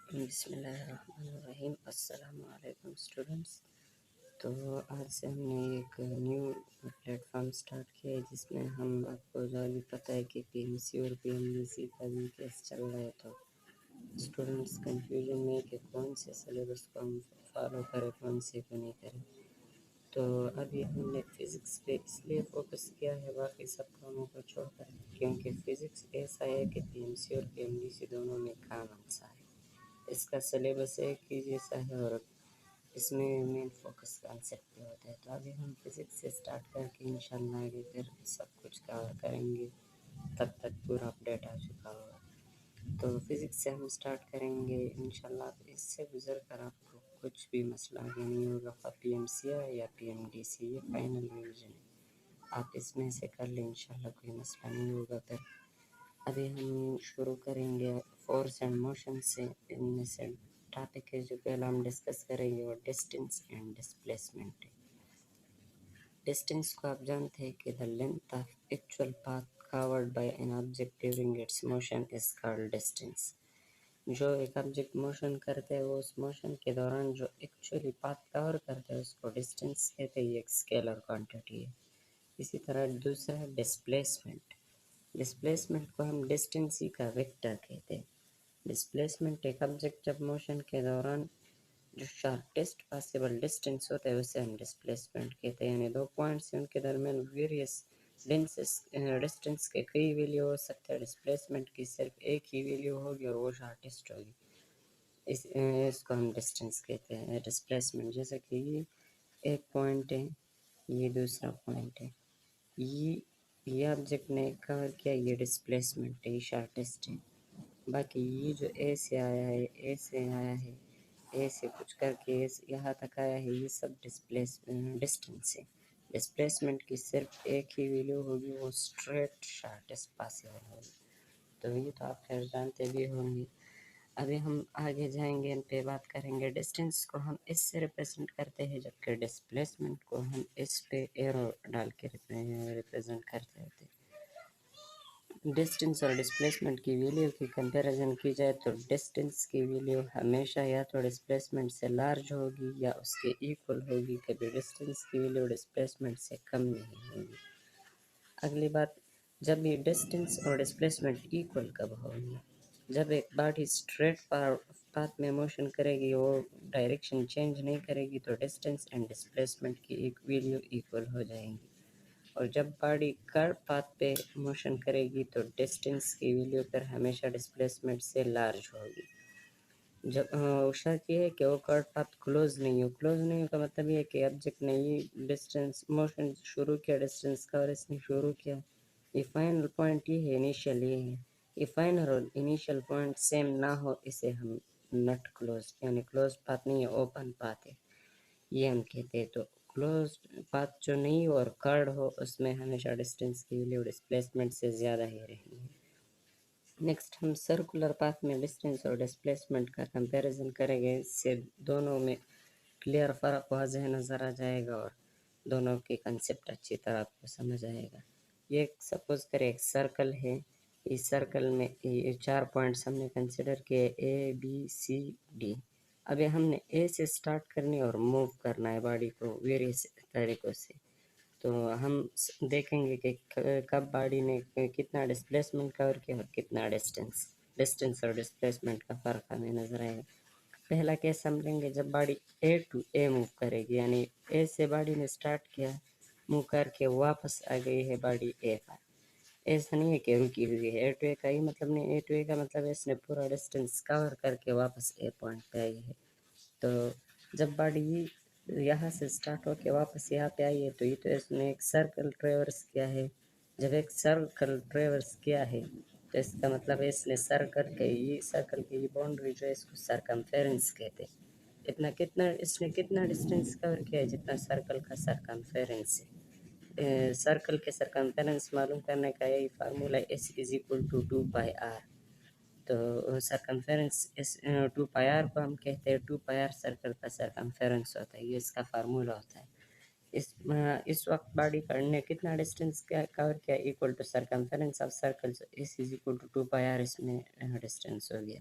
بسم اللہ الرحمن الرحیم۔ السلام علیکم اسٹوڈنٹس۔ تو آج سے ہم نے ایک نیو پلیٹ فارم سٹارٹ کیا ہے جس میں ہم آپ کو جو بھی پتہ ہے کہ پی ایم سی اور پی ایم ڈی سی کا بھی کیس چل رہا ہے، تو اسٹوڈنٹس کنفیوژن میں کہ کون سے سلیبس کو ہم فالو کریں کون سے کو نہیں کریں۔ تو ابھی ہم نے فزکس پہ اس لیے فوکس کیا ہے باقی سب کاموں کو چھوڑ کر، کیونکہ فزکس ایسا ہے کہ پی ایم سی اور پی ایم ڈی سی دونوں میں کامن سا ہے، اس کا سلیبس ایک ہی جیسا ہے اور اس میں مین فوکس کانسیپٹ پہ ہوتا ہے۔ تو ابھی ہم فزکس سے سٹارٹ کر کے انشاءاللہ آگے پھر سب کچھ کور کریں گے، تب تک پورا اپڈیٹ آ چکا ہوگا۔ تو فزکس سے ہم سٹارٹ کریں گے انشاءاللہ۔ اس سے گزر کر آپ کو کچھ بھی مسئلہ آگے نہیں ہوگا، پی ایم سی یا پی ایم ڈی سی، یہ فائنل ریویژن ہے، آپ اس میں سے کر لیں انشاءاللہ، کوئی مسئلہ نہیں ہوگا۔ پھر ابھی ہم شروع کریں گے فورس اینڈ موشن سے۔ ان میں سے ٹاپک ہے جو پہلا ہم ڈسکس کریں گے وہ ڈسٹینس اینڈ ڈسپلیسمنٹ ہے۔ ڈسٹینس کو آپ جانتے ہیں کہ the length of actual path covered by an object during its motion is called distance۔ جو ایک آبجیکٹ موشن کرتے ہیں وہ اس موشن کے دوران جو ایکچولی پاتھ کور کرتے ہیں اس کو ڈسٹینس کہتے ہیں، یہ ایک اسکیلر کوانٹٹی ہے۔ اسی طرح دوسرا ہے ڈسپلیسمنٹ۔ ڈسپلیسمنٹ کو ہم ڈسٹینسی کا ویکٹر کہتے ہیں۔ ڈسپلیسمنٹ ایک آبجیکٹ جب موشن کے دوران جو شارٹیسٹ پاسبل ڈسٹینس ہوتا ہے اسے ہم ڈسپلیسمنٹ کہتے ہیں، یعنی دو پوائنٹس ہیں ان کے درمیان ویریس ڈسٹینس کے کئی ویلیو ہو سکتے ہیں، ڈسپلیسمنٹ کی صرف ایک ہی ویلیو ہوگی اور وہ شارٹیسٹ ہوگی، اس کو ہم ڈسٹینس کہتے ہیں ڈسپلیسمنٹ۔ جیسے کہ یہ ایک پوائنٹ ہے، یہ دوسرا پوائنٹ ہے، یہ آبجیکٹ نے کور کیا، یہ ڈسپلیسمنٹ ہے، یہ شارٹیسٹ ہے۔ باقی یہ جو اے سے آیا ہے، اے سے آیا ہے، اے سے کچھ کر کے یہاں تک آیا ہے، یہ سب ڈسٹینس ہے۔ ڈسپلیسمنٹ کی صرف ایک ہی ویلیو ہوگی، وہ اسٹریٹ شارٹیسٹ پاسبل ہوگی۔ تو یہ تو آپ خیر جانتے بھی ہوں گے۔ ابھی ہم آگے جائیں گے، ان پہ بات کریں گے۔ ڈسٹینس کو ہم اس سے ریپرزینٹ کرتے ہیں، جبکہ ڈسپلیسمنٹ کو ہم اس پہ ایرو ڈال کے ریپرزینٹ کرتے ہوتے ہیں۔ ڈسٹینس اور ڈسپلیسمنٹ کی ویلیو کی کمپیریزن کی جائے تو ڈسٹینس کی ویلیو ہمیشہ یا تو ڈسپلیسمنٹ سے لارج ہوگی یا اس کے ایکول ہوگی، کبھی ڈسٹینس کی ویلیو ڈسپلیسمنٹ سے کم نہیں ہوگی۔ اگلی بات، جب یہ ڈسٹینس اور ڈسپلیسمنٹ ایکول کب ہوگی؟ جب ایک باڈی اسٹریٹ پاتھ میں موشن کرے گی، وہ ڈائریکشن چینج نہیں کرے گی، تو ڈسٹینس اینڈ ڈسپلیسمنٹ کی ایک ویلیو ایکول ہو جائیں گی۔ اور جب باڈی کرو پاتھ پہ موشن کرے گی تو ڈسٹینس کی ویلیو پر ہمیشہ ڈسپلیسمنٹ سے لارج ہوگی۔ جب شرط یہ ہے کہ وہ کرو پاتھ کلوز نہیں ہو۔ کلوز نہیں ہو کا مطلب یہ ہے کہ آبجیکٹ نے یہ ڈسٹینس موشن شروع کیا، ڈسٹینس کا اور اس نے شروع کیا، یہ فائنل پوائنٹ یہ ہے، انیشیل یہ ہے، یہ فائنل اور انیشیل پوائنٹ سیم نہ ہو، اسے ہم نٹ کلوز، یعنی کلوز پاتھ نہیں ہے، اوپن پاتھ ہے، یہ ہم کہتے ہیں۔ تو کلوز پاتھ جو نہیں ہو اور کرڈ ہو، اس میں ہمیشہ ڈسٹینس کی ویلیو ڈسپلیسمنٹ سے زیادہ ہی رہی ہے۔ نیکسٹ ہم سرکولر پاتھ میں ڈسٹینس اور ڈسپلیسمنٹ کا کمپیریزن کریں گے، اس سے دونوں میں کلیئر فرق واضح نظر آ جائے گا اور دونوں کی کنسیپٹ اچھی طرح آپ کو سمجھ آئے گا۔ یہ سپوز کرے ایک سرکل ہے، اس سرکل میں یہ 4 پوائنٹس ہم نے کنسیڈر کیے، اے بی سی ڈی۔ ابھی ہم نے اے سے سٹارٹ کرنی اور موو کرنا ہے باڈی کو ویریس طریقوں سے، تو ہم دیکھیں گے کہ کب باڈی نے کتنا ڈسپلیسمنٹ کور کیا اور کتنا ڈسٹینس اور ڈسپلیسمنٹ کا فرق ہمیں نظر آئے گا۔ پہلا کیس ہم لیں گے جب body A to A move کرے گی، یعنی اے سے باڈی نے سٹارٹ کیا، موو کر کے واپس آ گئی ہے باڈی اے پر، ایسا نہیں ہے کہ رکی ہوئی ہے۔ اے ٹو اے کا ہی مطلب نہیں، اے ٹو اے کا مطلب اس نے پورا ڈسٹینس کور کر کے واپس اے پوائنٹ پہ آئی ہے۔ تو جب باڈی یہاں سے سٹارٹ ہو کے واپس یہاں پہ آئی ہے تو یہ تو اس نے ایک سرکل ٹریورس کیا ہے۔ جب ایک سرکل ٹریورس کیا ہے تو اس کا مطلب ہے اس نے سرکل کی یہ باؤنڈری جو ہے اس کو سرکمفیرنس کہتے ہیں۔ اس نے کتنا ڈسٹینس کور کیا ہے جتنا سرکل کا سرکمفیرنس ہے۔ سرکل کے سرکمفیرنس معلوم کرنے کا یہی فارمولا ہے، S=2πr۔ تو سرکمفیرنس 2πr کو ہم کہتے ہیں 2πr سرکل کا سرکمفیرنس ہوتا ہے، یہ اس کا فارمولا ہوتا ہے۔ اس وقت باڈی نے کتنا ڈسٹینس کور کیا، equal to circumference of circle, S=2πr، اس میں ڈسٹینس ہو گیا۔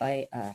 πr।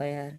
πr।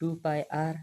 2πr